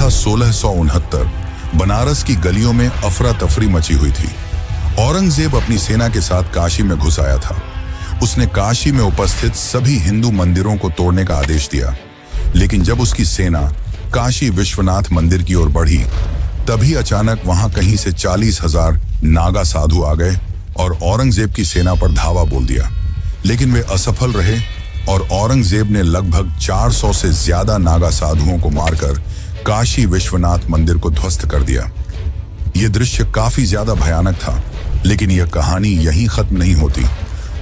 था 1669। बनारस की गलियों में अफरा तफरी मची हुई थी। औरंगजेब अपनी सेना के साथ काशी में घुस आया था। उसने काशी में उपस्थित सभी हिंदू मंदिरों को तोड़ने का आदेश दिया। लेकिन जब उसकी सेना काशी विश्वनाथ मंदिर की ओर बढ़ी, तभी अचानक वहां कहीं से 40,000 नागा साधु आ गए और औरंगजेब की सेना पर धावा बोल दिया। लेकिन वे असफल रहे और औरंगजेब ने लगभग 400 से ज्यादा नागा साधुओं को मारकर काशी विश्वनाथ मंदिर को ध्वस्त कर दिया। यह दृश्य काफी ज्यादा भयानक था, लेकिन यह कहानी यहीं खत्म नहीं होती।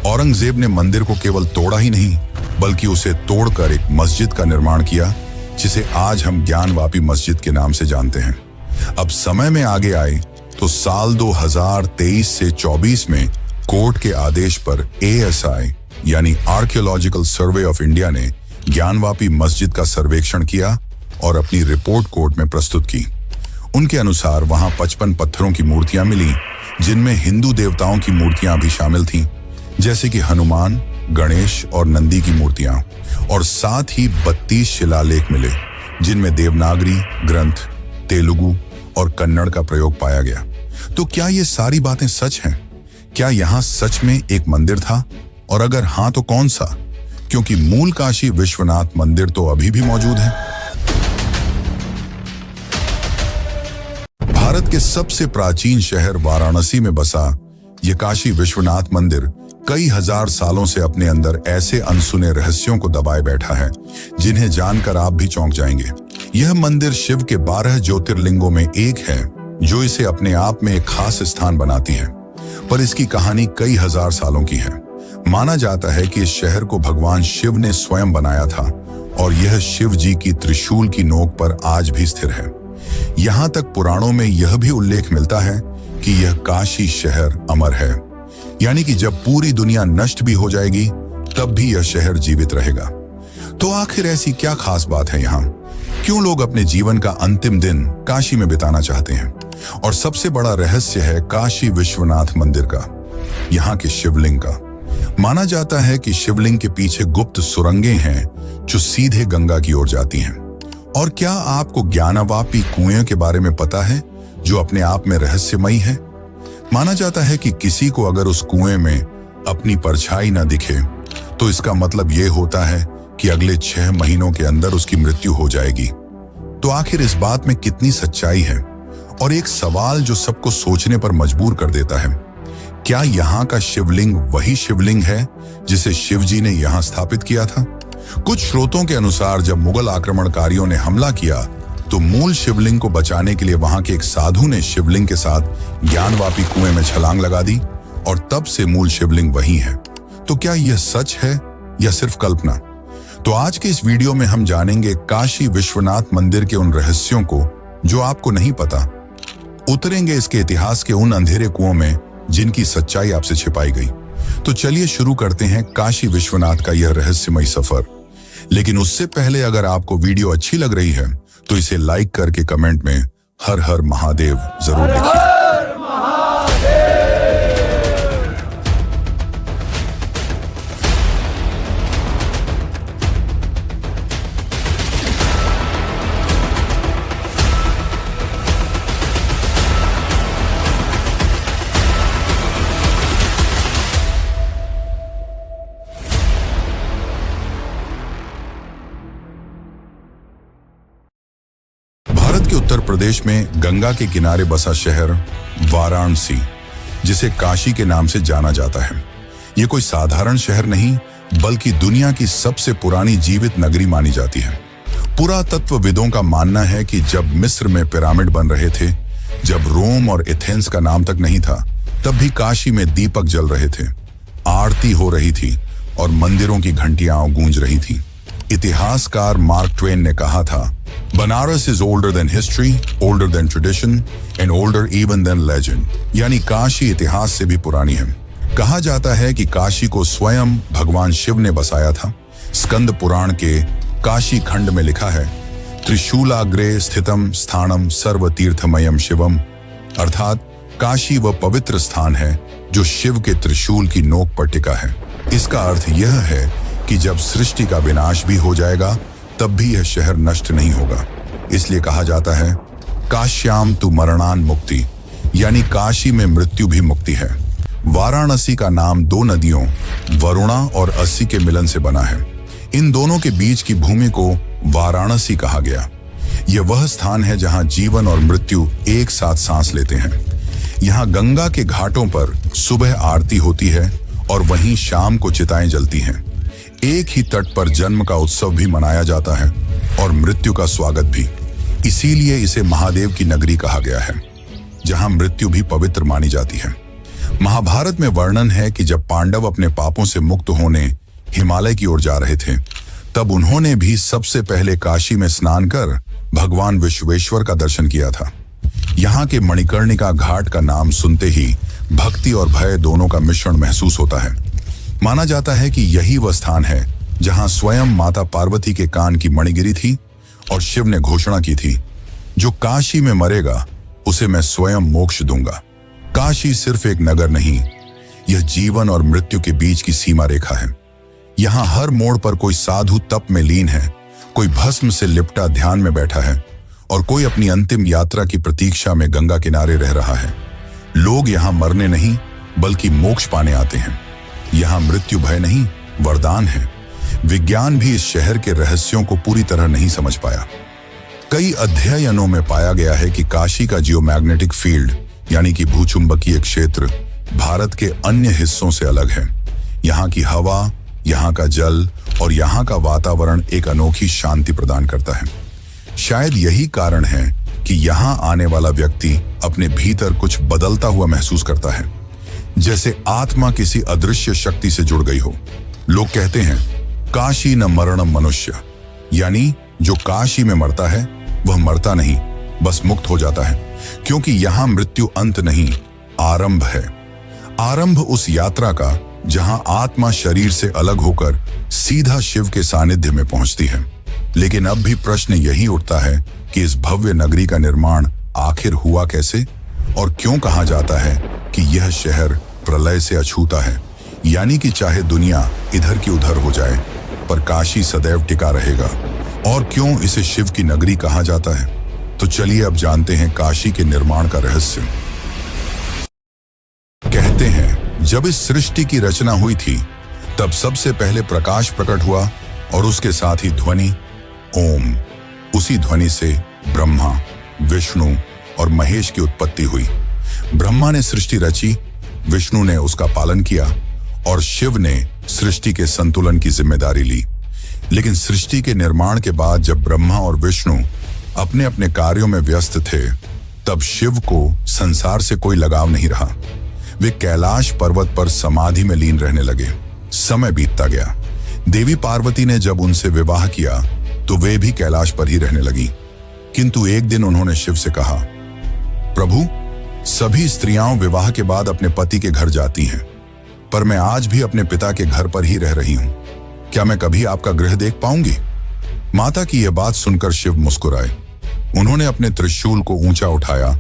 औरंगजेब ने मंदिर को केवल तोड़ा ही नहीं, बल्कि उसे तोड़कर एक मस्जिद का निर्माण किया, जिसे आज हम ज्ञानवापी मस्जिद के नाम से जानते हैं। अब समय में आगे आए तो साल 2023 से 24 में कोर्ट के आदेश पर ASI यानी आर्कियोलॉजिकल सर्वे ऑफ इंडिया ने ज्ञानवापी मस्जिद का सर्वेक्षण किया और अपनी रिपोर्ट कोर्ट में प्रस्तुत की। उनके अनुसार वहां 55 पत्थरों की मूर्तियां मिली, जिनमें हिंदू देवताओं की मूर्तियां भी शामिल थीं, जैसे कि हनुमान, गणेश और नंदी की मूर्तियां, और साथ ही 32 शिलालेख मिले, जिनमें देवनागरी ग्रंथ, तेलुगु और कन्नड़ का प्रयोग पाया गया। तो क्या ये सारी बातें सच हैं? क्या यहाँ सच में एक मंदिर था? और अगर हाँ तो कौन सा? क्योंकि मूल काशी विश्वनाथ मंदिर तो अभी भी मौजूद है। भारत के सबसे प्राचीन शहर वाराणसी में बसा यह काशी विश्वनाथ मंदिर कई हजार सालों से अपने अंदर ऐसे अनसुने रहस्यों को दबाए बैठा है, जिन्हें जानकर आप भी चौंक जाएंगे। यह मंदिर शिव के 12 ज्योतिर्लिंगों में एक है, जो इसे अपने आप में एक खास स्थान बनाती है। पर इसकी कहानी कई हजार सालों की है। माना जाता है कि इस शहर को भगवान शिव ने स्वयं बनाया था और यह शिव जी की त्रिशूल की नोक पर आज भी स्थिर है। यहाँ तक पुराणों में यह भी उल्लेख मिलता है कि यह काशी शहर अमर है, यानी कि जब पूरी दुनिया नष्ट भी हो जाएगी, तब भी यह शहर जीवित रहेगा। तो आखिर ऐसी क्या खास बात है यहाँ? क्यों लोग अपने जीवन का अंतिम दिन काशी में बिताना चाहते हैं? और सबसे बड़ा रहस्य है काशी विश्वनाथ मंदिर का, यहाँ के शिवलिंग का। माना जाता है कि शिवलिंग के पीछे गुप्त सुरंगें हैं जो सीधे गंगा की ओर जाती हैं। और क्या आपको ज्ञानवापी कुएं के बारे में पता है, जो अपने आप में रहस्यमयी है? माना जाता है कि किसी को अगर उस कुएं में अपनी परछाई न दिखे, तो इसका मतलब यह होता है कि अगले 6 महीनों के अंदर उसकी मृत्यु हो जाएगी। तो आखिर इस बात में कितनी सच्चाई है? और एक सवाल जो सबको सोचने पर मजबूर कर देता है, क्या यहाँ का शिवलिंग वही शिवलिंग है जिसे शिव जी ने यहाँ स्थापित किया था? कुछ स्रोतों के अनुसार जब मुगल आक्रमणकारियों ने हमला किया, तो मूल शिवलिंग को बचाने के लिए वहां के एक साधु ने शिवलिंग के साथ ज्ञानवापी कुएं में छलांग लगा दी और तब से मूल शिवलिंग वही है। तो क्या यह सच है या सिर्फ कल्पना? तो आज के इस वीडियो में हम जानेंगे काशी विश्वनाथ मंदिर के उन रहस्यों को जो आपको नहीं पता। उतरेंगे इसके इतिहास के उन अंधेरे कुओं में जिनकी सच्चाई आपसे छिपाई गई। तो चलिए शुरू करते हैं काशी विश्वनाथ का यह रहस्यमय सफर। लेकिन उससे पहले अगर आपको वीडियो अच्छी लग रही है, तो इसे लाइक करके कमेंट में हर हर महादेव जरूर लिखिए। भारत के उत्तर प्रदेश में गंगा के किनारे बसा शहर वाराणसी, जिसे काशी के नाम से जाना जाता है, ये कोई साधारण शहर नहीं, बल्कि दुनिया की सबसे पुरानी जीवित नगरी मानी जाती है। पुरातत्वविदों का मानना है कि जब मिस्र में पिरामिड बन रहे थे, जब रोम और एथेंस का नाम तक नहीं था, तब भी काशी में दीपक जल रहे थे, आरती हो रही थी और मंदिरों की घंटियां गूंज रही थी। इतिहासकार मार्क ट्वेन ने कहा था, Banaras is older than history, older than tradition and older even than legend. यानी काशी इतिहास से भी पुरानी है। कहा जाता है कि काशी को स्वयं भगवान शिव ने बसाया था। स्कंद पुराण के काशी खंड में लिखा है, त्रिशूलाग्रे स्थितम स्थानम सर्व तीर्थमयम शिवम, अर्थात काशी वह पवित्र स्थान है जो शिव के त्रिशूल की नोक पर टिका है। इसका अर्थ यह है कि जब सृष्टि का विनाश भी हो जाएगा, तब भी यह शहर नष्ट नहीं होगा। इसलिए कहा जाता है काश्याम तु मरणान मुक्ति, यानी काशी में मृत्यु भी मुक्ति है। वाराणसी का नाम दो नदियों वरुणा और अस्सी के मिलन से बना है। इन दोनों के बीच की भूमि को वाराणसी कहा गया। यह वह स्थान है जहां जीवन और मृत्यु एक साथ सांस लेते हैं। यहाँ गंगा के घाटों पर सुबह आरती होती है और वहीं शाम को चिताएं जलती हैं। एक ही तट पर जन्म का उत्सव भी मनाया जाता है और मृत्यु का स्वागत भी। इसीलिए इसे महादेव की नगरी कहा गया है, जहां मृत्यु भी पवित्र मानी जाती है। महाभारत में वर्णन है कि जब पांडव अपने पापों से मुक्त होने हिमालय की ओर जा रहे थे, तब उन्होंने भी सबसे पहले काशी में स्नान कर भगवान विश्वेश्वर का दर्शन किया था। यहाँ के मणिकर्णिका घाट का नाम सुनते ही भक्ति और भय दोनों का मिश्रण महसूस होता है। माना जाता है कि यही वह स्थान है जहां स्वयं माता पार्वती के कान की मणि गिरी थी और शिव ने घोषणा की थी, जो काशी में मरेगा उसे मैं स्वयं मोक्ष दूंगा। काशी सिर्फ एक नगर नहीं, यह जीवन और मृत्यु के बीच की सीमा रेखा है। यहाँ हर मोड़ पर कोई साधु तप में लीन है, कोई भस्म से लिपटा ध्यान में बैठा है और कोई अपनी अंतिम यात्रा की प्रतीक्षा में गंगा किनारे रह रहा है। लोग यहाँ मरने नहीं बल्कि मोक्ष पाने आते हैं। यहाँ मृत्यु भय नहीं, वरदान है। विज्ञान भी इस शहर के रहस्यों को पूरी तरह नहीं समझ पाया। कई अध्ययनों में पाया गया है कि काशी का जियोमैग्नेटिक फील्ड यानी कि भूचुंबकीय क्षेत्र भारत के अन्य हिस्सों से अलग है। यहाँ की हवा, यहाँ का जल और यहाँ का वातावरण एक अनोखी शांति प्रदान करता है। शायद यही कारण है कि यहाँ आने वाला व्यक्ति अपने भीतर कुछ बदलता हुआ महसूस करता है, जैसे आत्मा किसी अदृश्य शक्ति से जुड़ गई हो। लोग कहते हैं काशी न मरणम मनुष्य, यानी जो काशी में मरता है वह मरता नहीं, बस मुक्त हो जाता है, क्योंकि यहाँ मृत्यु अंत नहीं, आरंभ है। आरंभ उस यात्रा का जहां आत्मा शरीर से अलग होकर सीधा शिव के सानिध्य में पहुंचती है। लेकिन अब भी प्रश्न यही उठता है कि इस भव्य नगरी का निर्माण आखिर हुआ कैसे, और क्यों कहा जाता है कि यह शहर प्रलय से अछूता है, यानी कि चाहे दुनिया इधर की उधर हो जाए पर काशी सदैव टिका रहेगा। और क्यों इसे शिव की नगरी कहा जाता है, तो चलिए अब जानते हैं काशी के निर्माण का रहस्य। कहते हैं जब इस सृष्टि की रचना हुई थी तब सबसे पहले प्रकाश प्रकट हुआ और उसके साथ ही ध्वनि ओम। उसी ध्वनि से ब्रह्मा, विष्णु और महेश की उत्पत्ति हुई। ब्रह्मा ने सृष्टि रची, विष्णु ने उसका पालन किया और शिव ने सृष्टि के संतुलन की जिम्मेदारी ली। लेकिन सृष्टि के निर्माण के बाद जब ब्रह्मा और विष्णु अपने अपने कार्यों में व्यस्त थे, तब शिव को संसार से कोई लगाव नहीं रहा। वे कैलाश पर्वत पर समाधि में लीन रहने लगे। समय बीतता गया। देवी पार्वती ने जब उनसे विवाह किया तो वे भी कैलाश पर ही रहने लगी। किंतु एक दिन उन्होंने शिव से कहा, प्रभु, सभी स्त्रियां विवाह के बाद अपने पति के घर जाती हैं, पर मैं आज भी अपने पिता के घर पर ही रह रही हूं। क्या मैं कभी आपका गृह देख पाऊंगी? माता की यह बात सुनकर शिव मुस्कुराए। उन्होंने अपने त्रिशूल को ऊंचा उठाया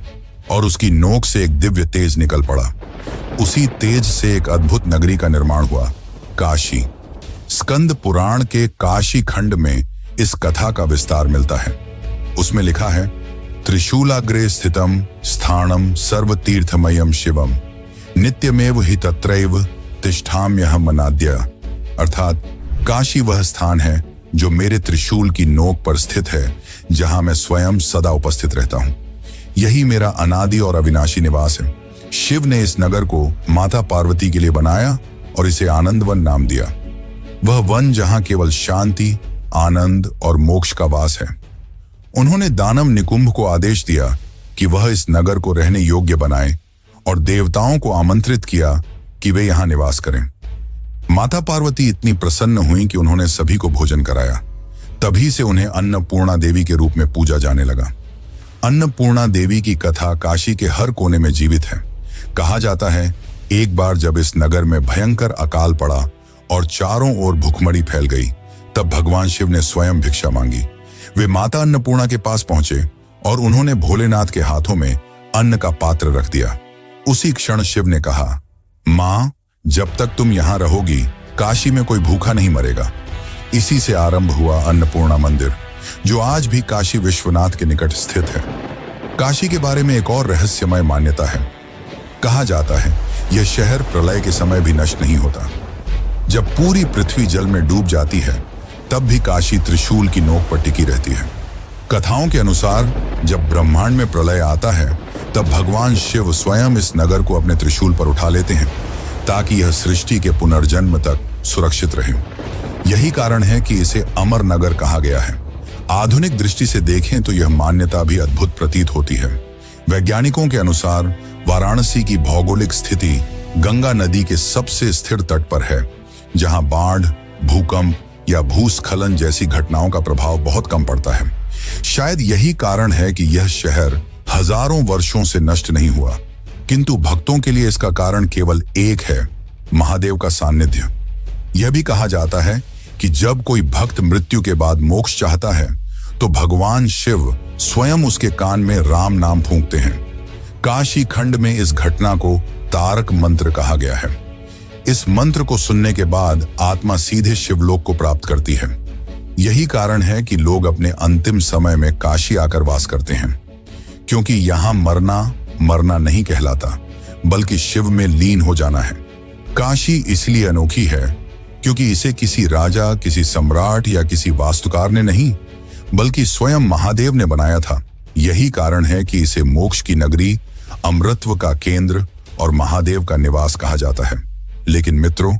और उसकी नोक से एक दिव्य तेज निकल पड़ा। उसी तेज से एक अद्भुत नगरी का निर्माण हुआ, काशी। स्कंद पुराण के काशी खंड में इस कथा का विस्तार मिलता है। उसमें लिखा है, त्रिशूलाग्रे स्थितम स्थानम सर्वतीर्थमयम शिवम नित्यमेव हि तत्रैव तिष्ठाम्यहम अनाद्य। अर्थात काशी वह स्थान है जो मेरे त्रिशूल की नोक पर स्थित है, जहां मैं स्वयं सदा उपस्थित रहता हूं। यही मेरा अनादि और अविनाशी निवास है। शिव ने इस नगर को माता पार्वती के लिए बनाया और इसे आनंद वन नाम दिया। वह वन जहां केवल शांति, आनंद और मोक्ष का वास है। उन्होंने दानव निकुंभ को आदेश दिया कि वह इस नगर को रहने योग्य बनाए और देवताओं को आमंत्रित किया कि वे यहां निवास करें। माता पार्वती इतनी प्रसन्न हुई कि उन्होंने सभी को भोजन कराया। तभी से उन्हें अन्नपूर्णा देवी के रूप में पूजा जाने लगा। अन्नपूर्णा देवी की कथा काशी के हर कोने में जीवित है। कहा जाता है, एक बार जब इस नगर में भयंकर अकाल पड़ा और चारों ओर भुखमरी फैल गई, तब भगवान शिव ने स्वयं भिक्षा मांगी। वे माता अन्नपूर्णा के पास पहुंचे और उन्होंने भोलेनाथ के हाथों में अन्न का पात्र रख दिया। उसी क्षण शिव ने कहा, मां, जब तक तुम यहां रहोगी काशी में कोई भूखा नहीं मरेगा। इसी से आरंभ हुआ अन्नपूर्णा मंदिर, जो आज भी काशी विश्वनाथ के निकट स्थित है। काशी के बारे में एक और रहस्यमय मान्यता है। कहा जाता है यह शहर प्रलय के समय भी नष्ट नहीं होता। जब पूरी पृथ्वी जल में डूब जाती है तब भी काशी त्रिशूल की नोक पर टिकी रहती है। कथाओं के अनुसार जब ब्रह्मांड में प्रलय आता है तब भगवान शिव स्वयं इस नगर को अपने त्रिशूल पर उठा लेते हैं ताकि यह सृष्टि के पुनर्जन्म तक सुरक्षित रहे। यही कारण है कि इसे अमर नगर कहा गया है। आधुनिक दृष्टि से देखें तो यह मान्यता भी अद्भुत प्रतीत होती है। वैज्ञानिकों के अनुसार वाराणसी की भौगोलिक स्थिति गंगा नदी के सबसे स्थिर तट पर है, जहां बाढ़, भूकंप या भूस्खलन जैसी घटनाओं का प्रभाव बहुत कम पड़ता है। शायद यही कारण है कि यह शहर हजारों वर्षों से नष्ट नहीं हुआ। किंतु भक्तों के लिए इसका कारण केवल एक है, महादेव का सानिध्य। यह भी कहा जाता है कि जब कोई भक्त मृत्यु के बाद मोक्ष चाहता है तो भगवान शिव स्वयं उसके कान में राम नाम फूंकते हैं। काशी खंड में इस घटना को तारक मंत्र कहा गया है। इस मंत्र को सुनने के बाद आत्मा सीधे शिवलोक को प्राप्त करती है। यही कारण है कि लोग अपने अंतिम समय में काशी आकर वास करते हैं, क्योंकि यहां मरना नहीं कहलाता, बल्कि शिव में लीन हो जाना है। काशी इसलिए अनोखी है क्योंकि इसे किसी राजा, किसी सम्राट या किसी वास्तुकार ने नहीं, बल्कि स्वयं महादेव ने बनाया था। यही कारण है कि इसे मोक्ष की नगरी, अमृतत्व का केंद्र और महादेव का निवास कहा जाता है। लेकिन मित्रों,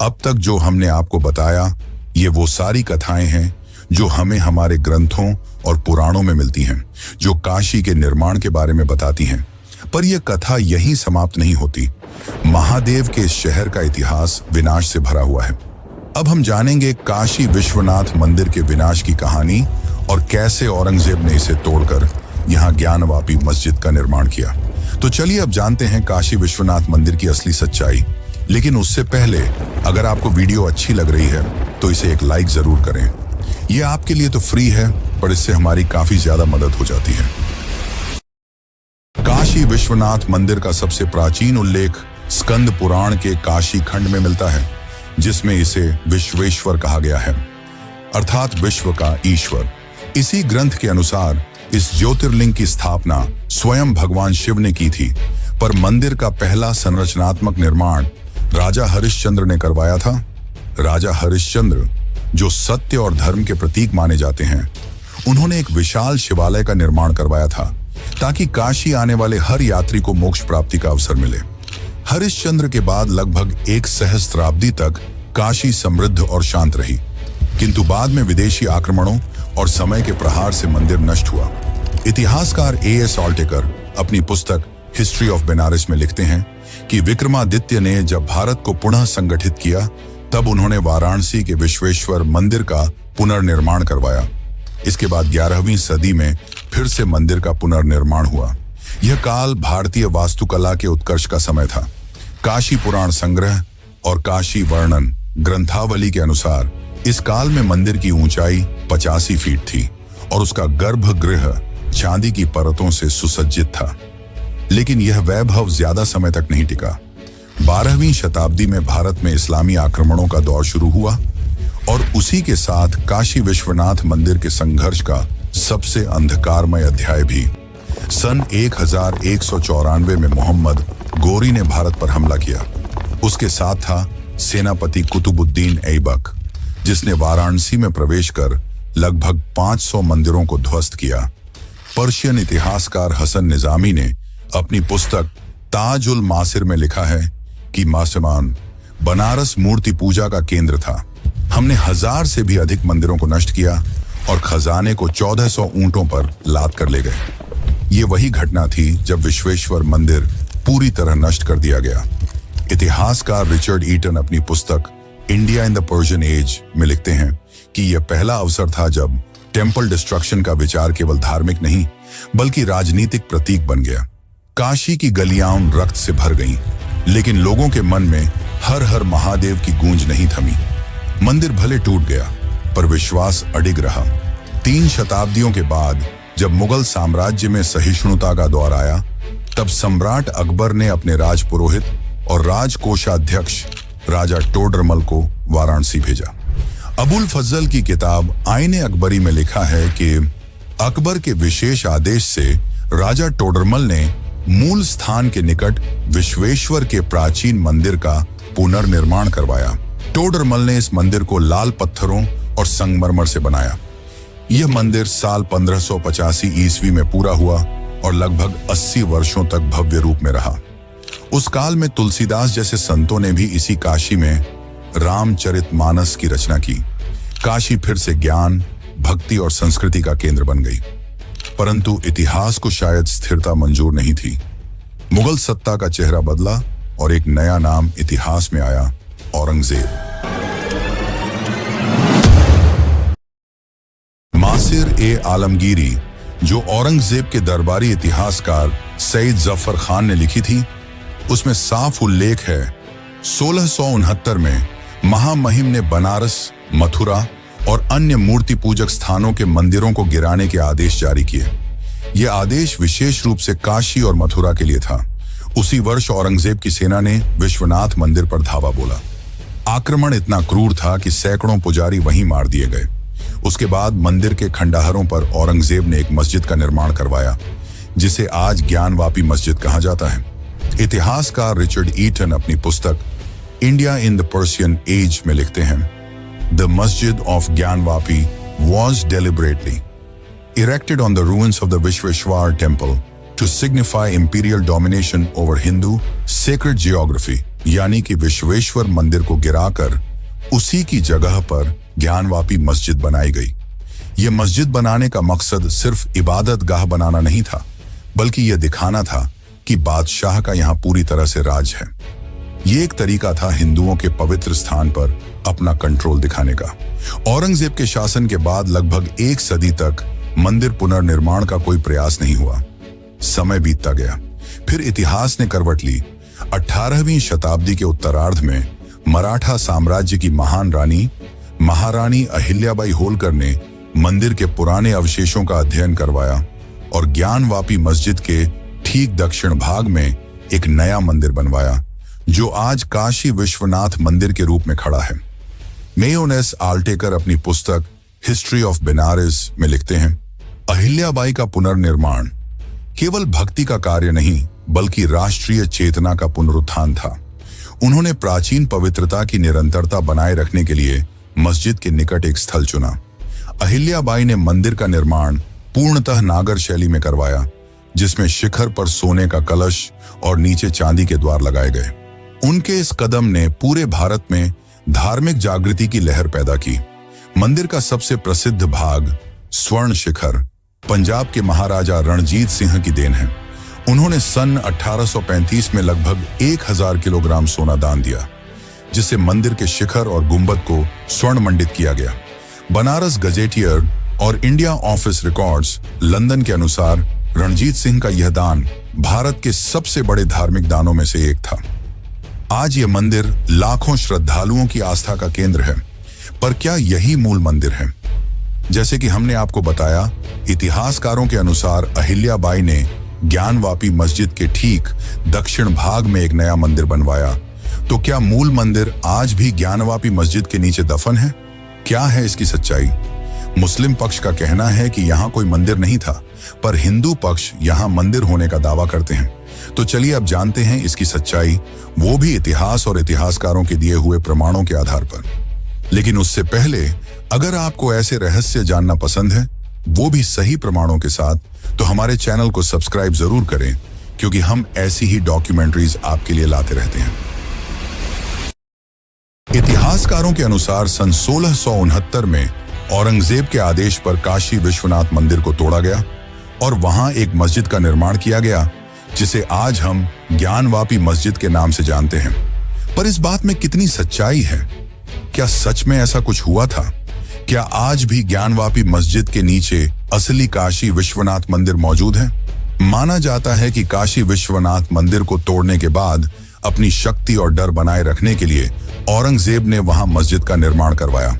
अब तक जो हमने आपको बताया ये वो सारी कथाएं हैं जो हमें हमारे ग्रंथों और पुराणों में मिलती हैं, जो काशी के निर्माण के बारे में बताती हैं। पर यह कथा यहीं समाप्त नहीं होती। महादेव के इस शहर का इतिहास विनाश से भरा हुआ है। अब हम जानेंगे काशी विश्वनाथ मंदिर के विनाश की कहानी और कैसे औरंगजेब ने इसे तोड़कर यहाँ ज्ञानवापी मस्जिद का निर्माण किया। तो चलिए अब जानते हैं काशी विश्वनाथ मंदिर की असली सच्चाई। लेकिन उससे पहले अगर आपको वीडियो अच्छी लग रही है तो इसे एक लाइक जरूर करें। यह आपके लिए तो फ्री है, पर इससे हमारी काफी ज्यादा मदद हो जाती है। काशी विश्वनाथ मंदिर का सबसे प्राचीन उल्लेख स्कंद पुराण के काशी खंड में मिलता है, जिसमें इसे विश्वेश्वर कहा गया है, अर्थात विश्व का ईश्वर। इसी ग्रंथ के अनुसार इस ज्योतिर्लिंग की स्थापना स्वयं भगवान शिव ने की थी, पर मंदिर का पहला संरचनात्मक निर्माण राजा हरिश्चंद्र ने करवाया था। राजा हरिश्चंद्र, जो सत्य और धर्म के प्रतीक माने जाते हैं, उन्होंने एक विशाल शिवालय का निर्माण करवाया था ताकि काशी आने वाले हर यात्री को मोक्ष प्राप्ति का अवसर मिले। हरिश्चंद्र के बाद लगभग एक सहस्त्राब्दी तक काशी समृद्ध और शांत रही, किंतु बाद में विदेशी आक्रमणों और समय के प्रहार से मंदिर नष्ट हुआ। इतिहासकार A.S. ऑल्टेकर अपनी पुस्तक हिस्ट्री ऑफ बनारस में लिखते हैं कि विक्रमादित्य ने जब भारत को पुनः संगठित किया तब उन्होंने वाराणसी के विश्वेश्वर मंदिर का पुनर्निर्माण करवाया। इसके बाद 11वीं सदी में फिर से मंदिर का पुनर्निर्माण हुआ। यह काल भारतीय वास्तुकला के उत्कर्ष का समय था। काशी पुराण संग्रह और काशी वर्णन ग्रंथावली के अनुसार इस काल में मंदिर की ऊंचाई 85 फीट थी और उसका गर्भगृह चांदी की परतों से सुसज्जित था। लेकिन यह वैभव ज्यादा समय तक नहीं टिका। 12वीं शताब्दी में भारत में इस्लामी आक्रमणों का दौर शुरू हुआ और उसी के साथ काशी विश्वनाथ मंदिर के संघर्ष का सबसे अंधकारमय अध्याय भी। सन 1194 में मोहम्मद गोरी ने भारत पर हमला किया। उसके साथ था सेनापति कुतुबुद्दीन ऐबक, जिसने वाराणसी में प्रवेश कर लगभग 500 मंदिरों को ध्वस्त किया। पर्शियन इतिहासकार हसन निजामी ने अपनी पुस्तक ताज उल मासिर में लिखा है कि मुसलमान बनारस मूर्ति पूजा का केंद्र था। हमने 1000 से भी अधिक मंदिरों को नष्ट किया और खजाने को 1400 ऊंटों पर लाद कर ले गए। ये वही घटना थी जब विश्वेश्वर मंदिर पूरी तरह नष्ट कर दिया गया। इतिहासकार रिचर्ड ईटन अपनी पुस्तक India in the Persian age में लिखते हैं कि यह पहला अवसर था जब टेम्पल डिस्ट्रक्शन का विचार केवल धार्मिक नहीं बल्कि राजनीतिक प्रतीक बन गया। काशी की गलियां रक्त से भर गईं, लेकिन लोगों के मन में हर हर महादेव की गूंज नहीं थमी। मंदिर भले टूट गया पर विश्वास अडिग रहा। 3 शताब्दियों के बाद जब मुगल साम्राज्य में सहिष्णुता का दौर आया, तब सम्राट अकबर ने अपने राजपुरोहित और राजकोषाध्यक्ष राजा टोडरमल को वाराणसी भेजा। अबुल फजल की किताब आईने अकबरी में लिखा है कि अकबर के विशेष आदेश से राजा टोडरमल ने मूल स्थान के निकट विश्वेश्वर के प्राचीन मंदिर का पुनर्निर्माण करवाया। टोडरमल ने इस मंदिर को लाल पत्थरों और संगमरमर से बनाया। यह मंदिर साल 1585 ईस्वी में पूरा हुआ और लगभग 80 वर्षों तक भव्य रूप में रहा। उस काल में तुलसीदास जैसे संतों ने भी इसी काशी में रामचरितमानस की रचना की। काशी फिर से ज्ञान, भक्ति और संस्कृति का केंद्र बन गई। परंतु इतिहास को शायद स्थिरता मंजूर नहीं थी। मुगल सत्ता का चेहरा बदला और एक नया नाम इतिहास में आया, औरंगजेब। मासिर ए आलमगीरी, जो औरंगजेब के दरबारी इतिहासकार सईद जफर खान ने लिखी थी, उसमें साफ उल्लेख है 1669 में महामहिम ने बनारस, मथुरा और अन्य मूर्ति पूजक स्थानों के मंदिरों को गिराने के आदेश जारी किए। यह आदेश विशेष रूप से काशी और मथुरा के लिए था। उसी वर्ष औरंगजेब की सेना ने विश्वनाथ मंदिर पर धावा बोला। आक्रमण इतना क्रूर था कि सैकड़ों पुजारी वहीं मार दिए गए। उसके बाद मंदिर के खंडहरों पर औरंगजेब ने एक मस्जिद का निर्माण करवाया, जिसे आज ज्ञानवापी मस्जिद कहा जाता है। इतिहासकार रिचर्ड ईटन अपनी पुस्तक India in the Persian age में लिखते हैं, the masjid of Gyanvapi was deliberately erected on the ruins of the Vishweshwar temple to signify imperial domination over Hindu sacred geography, यानी कि विश्वेश्वर मंदिर को गिराकर उसी की जगह पर ज्ञानवापी मस्जिद बनाई गई। यह मस्जिद बनाने का मकसद सिर्फ इबादत गाह बनाना नहीं था, बल्कि यह दिखाना था कि बादशाह का यहाँ पूरी तरह से राज है। ये एक तरीका था हिंदुओं के पवित्र स्थान पर अपना कंट्रोल दिखाने का। औरंगजेब के शासन के बाद लगभग एक सदी तक मंदिर पुनर्निर्माण का कोई प्रयास नहीं हुआ। समय बीतता गया, फिर इतिहास ने करवट ली। 18वीं शताब्दी के उत्तरार्ध में मराठा साम्राज्य की महान रानी महारानी अहिल्याबाई होलकर ने मंदिर के पुराने अवशेषों का अध्ययन करवाया और ज्ञानवापी मस्जिद के ठीक दक्षिण भाग में एक नया मंदिर बनवाया, जो आज काशी विश्वनाथ मंदिर के रूप में खड़ा है। मेयोनेस आल्टेकर अपनी पुस्तक हिस्ट्री ऑफ बनारस में लिखते हैं, अहिल्याबाई का पुनर्निर्माण केवल भक्ति का कार्य नहीं, बल्कि राष्ट्रीय चेतना का पुनरुत्थान था। उन्होंने प्राचीन पवित्रता की निरंतरता बनाए रखने के लिए मस्जिद के निकट एक स्थल चुना। अहिल्याबाई ने मंदिर का निर्माण पूर्णतः नागर शैली में करवाया, जिसमें शिखर पर सोने का कलश और नीचे चांदी के द्वार लगाए गए। उनके इस कदम ने पूरे भारत में धार्मिक जागृति की लहर पैदा की। मंदिर का सबसे प्रसिद्ध भाग स्वर्ण शिखर पंजाब के महाराजा रणजीत सिंह की देन है। उन्होंने सन 1835 में लगभग 1000 किलोग्राम सोना दान दिया, जिससे मंदिर के शिखर और गुंबद को स्वर्ण मंडित किया गया। बनारस गजेटियर और इंडिया ऑफिस रिकॉर्ड्स लंदन के अनुसार रणजीत सिंह का यह दान भारत के सबसे बड़े धार्मिक दानों में से एक था। आज यह मंदिर लाखों श्रद्धालुओं की आस्था का केंद्र है। पर क्या यही मूल मंदिर है? जैसे कि हमने आपको बताया, इतिहासकारों के अनुसार अहिल्याबाई ने ज्ञानवापी मस्जिद के ठीक दक्षिण भाग में एक नया मंदिर बनवाया। तो क्या मूल मंदिर आज भी ज्ञानवापी मस्जिद के नीचे दफन है? क्या है इसकी सच्चाई? मुस्लिम पक्ष का कहना है कि यहाँ कोई मंदिर नहीं था, पर हिंदू पक्ष यहाँ मंदिर होने का दावा करते हैं। तो चलिए अब जानते हैं इसकी सच्चाई, वो भी इतिहास और इतिहासकारों के दिए हुए प्रमाणों के आधार पर। लेकिन उससे पहले, अगर आपको ऐसे रहस्य जानना पसंद है, वो भी सही प्रमाणों के साथ, तो हमारे चैनल को सब्सक्राइब जरूर करें, क्योंकि हम ऐसी ही डॉक्यूमेंट्रीज आपके लिए लाते रहते हैं। इतिहासकारों के अनुसार सन 1669 में औरंगजेब के आदेश पर काशी विश्वनाथ मंदिर को तोड़ा गया और वहां एक मस्जिद का निर्माण किया गया, जिसे आज हम ज्ञानवापी मस्जिद के नाम से जानते हैं। पर इस बात में कितनी सच्चाई है? क्या सच में ऐसा कुछ हुआ था? क्या आज भी ज्ञानवापी मस्जिद के नीचे असली काशी विश्वनाथ मंदिर मौजूद है? माना जाता है कि काशी विश्वनाथ मंदिर को तोड़ने के बाद अपनी शक्ति और डर बनाए रखने के लिए औरंगजेब ने वहां मस्जिद का निर्माण करवाया।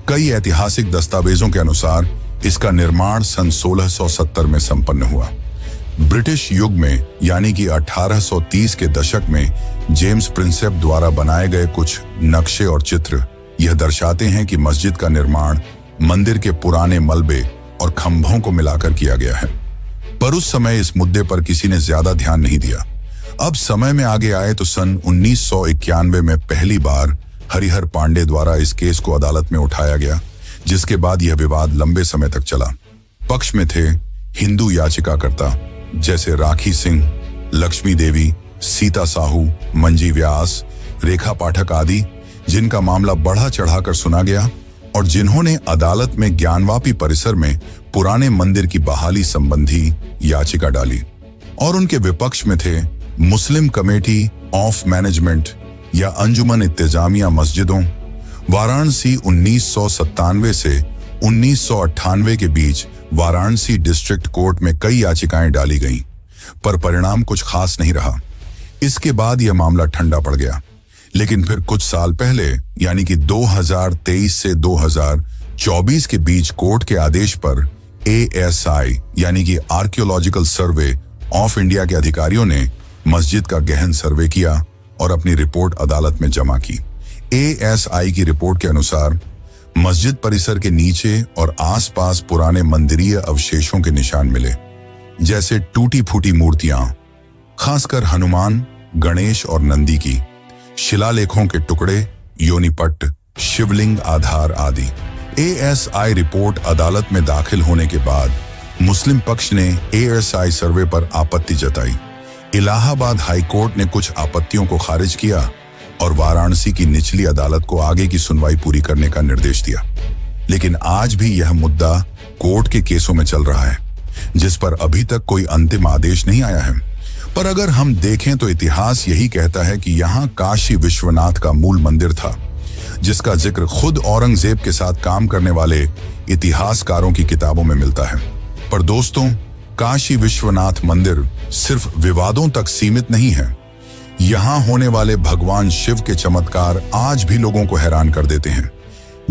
कई ऐतिहासिक दस्तावेजों के अनुसार इसका निर्माण सन 1670 में संपन्न हुआ। ब्रिटिश युग में यानी कि 1830 के दशक में जेम्स प्रिंसेप द्वारा बनाए गए कुछ नक्शे और चित्र यह दर्शाते हैं कि मस्जिद का निर्माण मंदिर के पुराने मलबे और खंभों को मिलाकर किया गया है। पर उस समय इस मुद्दे पर किसी ने ज्यादा ध्यान नहीं दिया। अब समय में आगे आए तो सन 1991 में पहली बार हरिहर पांडे द्वारा इस केस को अदालत में उठाया गया, जिसके बाद यह विवाद लंबे समय तक चला। पक्ष में थे हिंदू याचिकाकर्ता जैसे राखी सिंह, लक्ष्मी देवी, सीता साहू, मंजी व्यास, रेखा पाठक आदि, जिनका मामला बढ़ा चढ़ाकर सुना गया और जिन्होंने अदालत में ज्ञानवापी परिसर में पुराने मंदिर की बहाली संबंधी याचिका डाली। और उनके विपक्ष में थे मुस्लिम कमेटी ऑफ मैनेजमेंट या अंजुमन इत्तेजामिया मस्जिदों। वाराणसी 1997 से 1998 के बीच वाराणसी डिस्ट्रिक्ट कोर्ट में कई याचिकाएं डाली गईं, पर परिणाम कुछ खास नहीं रहा। इसके बाद यह मामला ठंडा पड़ गया। लेकिन फिर कुछ साल पहले यानी कि 2023 से 2024 के बीच कोर्ट के आदेश पर ASI यानी कि आर्कियोलॉजिकल सर्वे ऑफ इंडिया के अधिकारियों ने मस्जिद का गहन सर्वे किया और अपनी रिपोर्ट अदालत में जमा की। ASI की रिपोर्ट के अनुसार मस्जिद परिसर के नीचे और आसपास पुराने मंदिरीय अवशेषों के निशान मिले, जैसे टूटी फूटी मूर्तियां, खासकर हनुमान, गणेश और नंदी की, शिलालेखों के टुकड़े, योनिपट्ट, शिवलिंग आधार आदि। ASI रिपोर्ट अदालत में दाखिल होने के बाद मुस्लिम पक्ष ने ASI सर्वे पर आपत्ति जताई। इलाहाबाद हाईकोर्ट ने कुछ आपत्तियों को खारिज किया और वाराणसी की निचली अदालत को आगे की सुनवाई पूरी करने का निर्देश दिया। लेकिन आज भी यह मुद्दा कोर्ट के केसों में चल रहा है, जिस पर अभी तक कोई अंतिम आदेश नहीं आया है। पर अगर हम देखें तो इतिहास यही कहता है कि यहाँ काशी विश्वनाथ का मूल मंदिर था, जिसका जिक्र खुद औरंगजेब के साथ काम करने वाले इतिहासकारों की किताबों में मिलता है। पर दोस्तों, काशी विश्वनाथ मंदिर सिर्फ विवादों तक सीमित नहीं है। यहाँ होने वाले भगवान शिव के चमत्कार आज भी लोगों को हैरान कर देते हैं,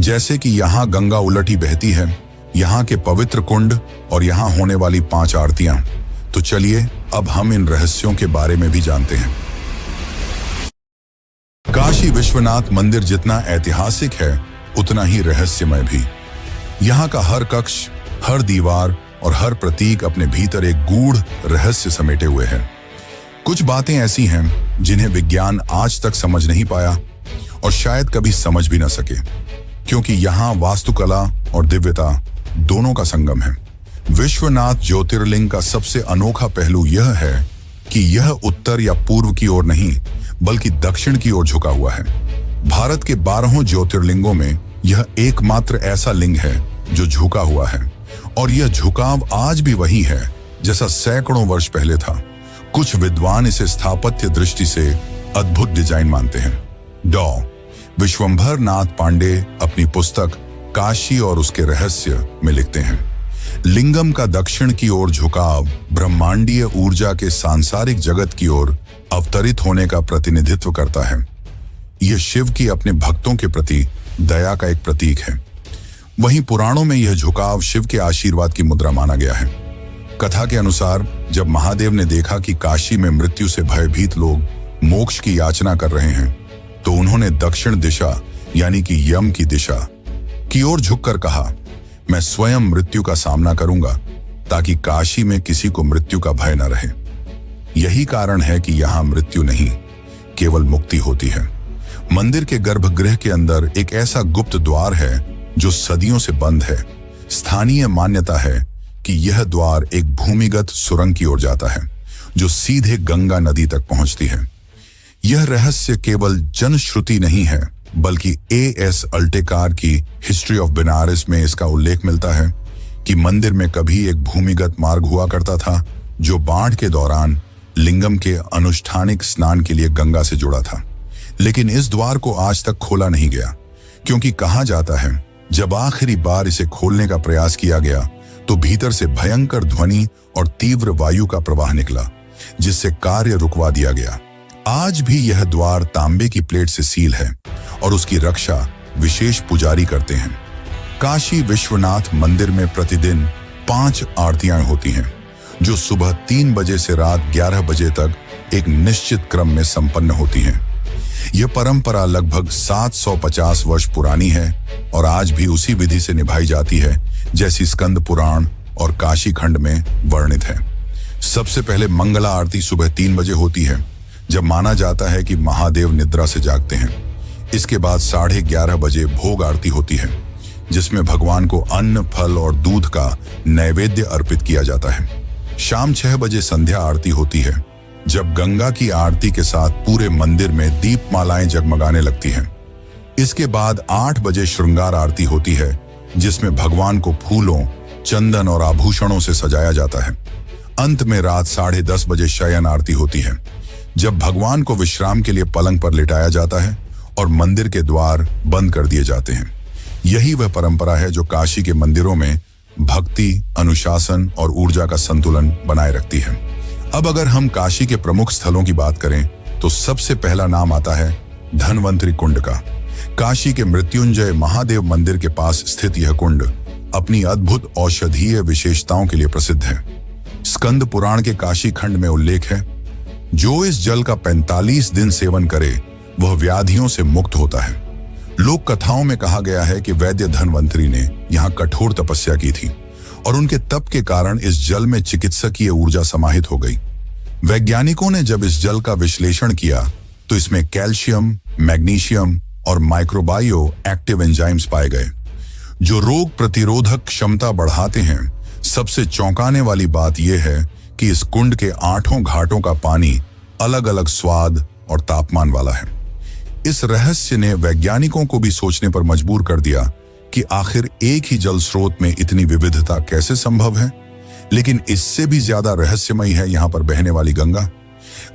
जैसे कि यहाँ गंगा उलटी बहती है, यहाँ के पवित्र कुंड और यहाँ होने वाली 5 आरतियां। तो चलिए अब हम इन रहस्यों के बारे में भी जानते हैं। काशी विश्वनाथ मंदिर जितना ऐतिहासिक है, उतना ही रहस्यमय भी। यहाँ का हर कक्ष, हर दीवार और हर प्रतीक अपने भीतर एक गूढ़ रहस्य समेटे हुए है। कुछ बातें ऐसी हैं जिन्हें विज्ञान आज तक समझ नहीं पाया और शायद कभी समझ भी न सके, क्योंकि यहाँ वास्तुकला और दिव्यता दोनों का संगम है। विश्वनाथ ज्योतिर्लिंग का सबसे अनोखा पहलू यह है कि यह उत्तर या पूर्व की ओर नहीं, बल्कि दक्षिण की ओर झुका हुआ है। भारत के 12 ज्योतिर्लिंगों में यह एकमात्र ऐसा लिंग है जो झुका हुआ है, और यह झुकाव आज भी वही है जैसा सैकड़ों वर्ष पहले था। कुछ विद्वान इसे स्थापत्य दृष्टि से अद्भुत डिजाइन मानते हैं। डॉ विश्वंभर नाथ पांडे अपनी पुस्तक काशी और उसके रहस्य में लिखते हैं, लिंगम का दक्षिण की ओर झुकाव ब्रह्मांडीय ऊर्जा के सांसारिक जगत की ओर अवतरित होने का प्रतिनिधित्व करता है। यह शिव की अपने भक्तों के प्रति दया का एक प्रतीक है। वहीं पुराणों में यह झुकाव शिव के आशीर्वाद की मुद्रा माना गया है। कथा के अनुसार जब महादेव ने देखा कि काशी में मृत्यु से भयभीत लोग मोक्ष की याचना कर रहे हैं, तो उन्होंने दक्षिण दिशा यानी कि यम की दिशा की ओर झुककर कहा, मैं स्वयं मृत्यु का सामना करूंगा ताकि काशी में किसी को मृत्यु का भय न रहे। यही कारण है कि यहाँ मृत्यु नहीं, केवल मुक्ति होती है। मंदिर के गर्भगृह के अंदर एक ऐसा गुप्त द्वार है जो सदियों से बंद है। स्थानीय मान्यता है कि यह द्वार एक भूमिगत सुरंग की ओर जाता है जो सीधे गंगा नदी तक पहुंचती है। यह रहस्य केवल जनश्रुति नहीं है, बल्कि A.S. अल्टेकार की हिस्ट्री ऑफ बनारस में इसका उल्लेख मिलता है कि मंदिर में कभी एक भूमिगत मार्ग हुआ करता था जो बाढ़ के दौरान लिंगम के अनुष्ठानिक स्नान के लिए गंगा से जुड़ा था। लेकिन इस द्वार को आज तक खोला नहीं गया, क्योंकि कहा जाता है जब आखिरी बार इसे खोलने का प्रयास किया गया तो भीतर से भयंकर ध्वनि और तीव्र वायु का प्रवाह निकला, जिससे कार्य रुकवा दिया गया। आज भी यह द्वार तांबे की प्लेट से सील है और उसकी रक्षा विशेष पुजारी करते हैं। काशी विश्वनाथ मंदिर में प्रतिदिन 5 आरतियां होती हैं, जो सुबह 3 बजे से रात 11 बजे तक एक निश्चित क्रम में संपन्न होती हैं। यह परंपरा लगभग 750 वर्ष पुरानी है और आज भी उसी विधि से निभाई जाती है जैसी स्कंद पुराण और काशी खंड में वर्णित है। सबसे पहले मंगला आरती सुबह 3 बजे होती है, जब माना जाता है कि महादेव निद्रा से जागते हैं। इसके बाद 11:30 बजे भोग आरती होती है, जिसमें भगवान को अन्न, फल और दूध का नैवेद्य अर्पित किया जाता है। शाम 6 बजे संध्या आरती होती है, जब गंगा की आरती के साथ पूरे मंदिर में दीपमालाएं जगमगाने लगती हैं। इसके बाद 8 बजे श्रृंगार आरती होती है, जिसमें भगवान को फूलों, चंदन और आभूषणों से सजाया जाता है। अंत में रात 10:30 बजे शयन आरती होती है, जब भगवान को विश्राम के लिए पलंग पर लिटाया जाता है और मंदिर के द्वार बंद कर दिए जाते हैं। यही वह परंपरा है जो काशी के मंदिरों में भक्ति, अनुशासन और ऊर्जा का संतुलन बनाए रखती है। अब अगर हम काशी के प्रमुख स्थलों की बात करें तो सबसे पहला नाम आता है धन्वंतरी कुंड का। काशी के मृत्युंजय महादेव मंदिर के पास स्थित यह कुंड अपनी अद्भुत औषधीय विशेषताओं के लिए प्रसिद्ध है। स्कंद पुराण के काशी खंड में उल्लेख है, जो इस जल का 45 दिन सेवन करे वह व्याधियों से मुक्त होता है। लोक कथाओं में कहा गया है कि वैद्य धन्वंतरी ने यहाँ कठोर तपस्या की थी और उनके तप के कारण इस जल में चिकित्सकीय ऊर्जा समाहित हो गई। वैज्ञानिकों ने जब इस जल का विश्लेषण किया तो इसमें कैल्शियम, मैग्नीशियम और माइक्रोबायो एक्टिव एंजाइम्स पाए गए, जो रोग प्रतिरोधक क्षमता बढ़ाते हैं। सबसे चौंकाने वाली बात यह है कि इस कुंड के 8 घाटों का पानी अलग अलग स्वाद और तापमान वाला है। इस रहस्य ने वैज्ञानिकों को भी सोचने पर मजबूर कर दिया कि आखिर एक ही जल स्रोत में इतनी विविधता कैसे संभव है। लेकिन इससे भी ज्यादा रहस्यमयी है यहाँ पर बहने वाली गंगा।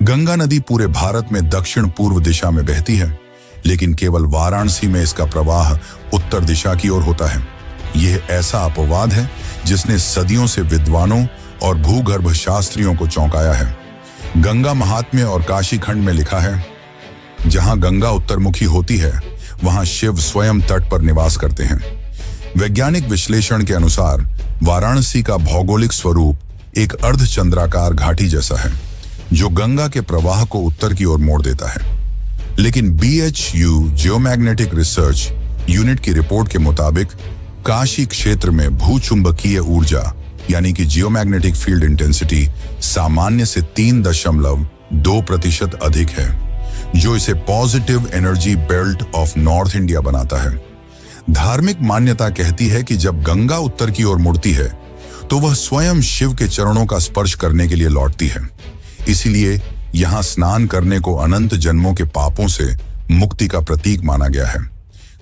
गंगा नदी पूरे भारत में दक्षिण पूर्व दिशा में बहती है, लेकिन केवल वाराणसी में इसका प्रवाह उत्तर दिशा की ओर होता है। यह ऐसा अपवाद है जिसने सदियों से विद्वानों और भूगर्भ शास्त्रियों को चौंकाया है। गंगा महात्म्य और काशी खंड में लिखा है, जहां गंगा उत्तरमुखी होती है वहां शिव स्वयं तट पर निवास करते हैं। वैज्ञानिक विश्लेषण के अनुसार वाराणसी का भौगोलिक स्वरूप एक अर्धचंद्राकार घाटी जैसा है, जो गंगा के प्रवाह को उत्तर की ओर मोड़ देता है। लेकिन BHU जियोमैग्नेटिक रिसर्च यूनिट की रिपोर्ट के मुताबिक काशी क्षेत्र में भूचुंबकीय ऊर्जा यानी कि जियोमैग्नेटिक फील्ड इंटेंसिटी सामान्य से 3.2% अधिक है, जो इसे positive energy belt of north India बनाता है। धार्मिक मान्यता कहती है कि जब गंगा उत्तर की ओर मुड़ती है तो वह स्वयं शिव के चरणों का स्पर्श करने के लिए लौटती है। इसीलिए यहाँ स्नान करने को अनंत जन्मों के पापों से मुक्ति का प्रतीक माना गया है।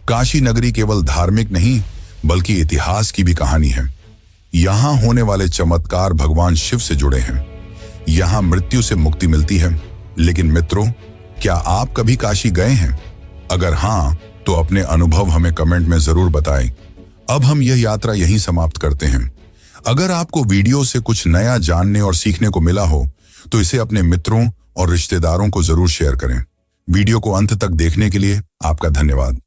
काशी नगरी केवल धार्मिक नहीं बल्कि इतिहास की भी कहानी है। यहाँ होने वाले चमत्कार भगवान शिव से जुड़े हैं। यहाँ मृत्यु से मुक्ति मिलती है। लेकिन मित्रों, क्या आप कभी काशी गए हैं? अगर हाँ, तो अपने अनुभव हमें कमेंट में जरूर बताएं। अब हम यह यात्रा यहीं समाप्त करते हैं। अगर आपको वीडियो से कुछ नया जानने और सीखने को मिला हो तो इसे अपने मित्रों और रिश्तेदारों को जरूर शेयर करें। वीडियो को अंत तक देखने के लिए आपका धन्यवाद।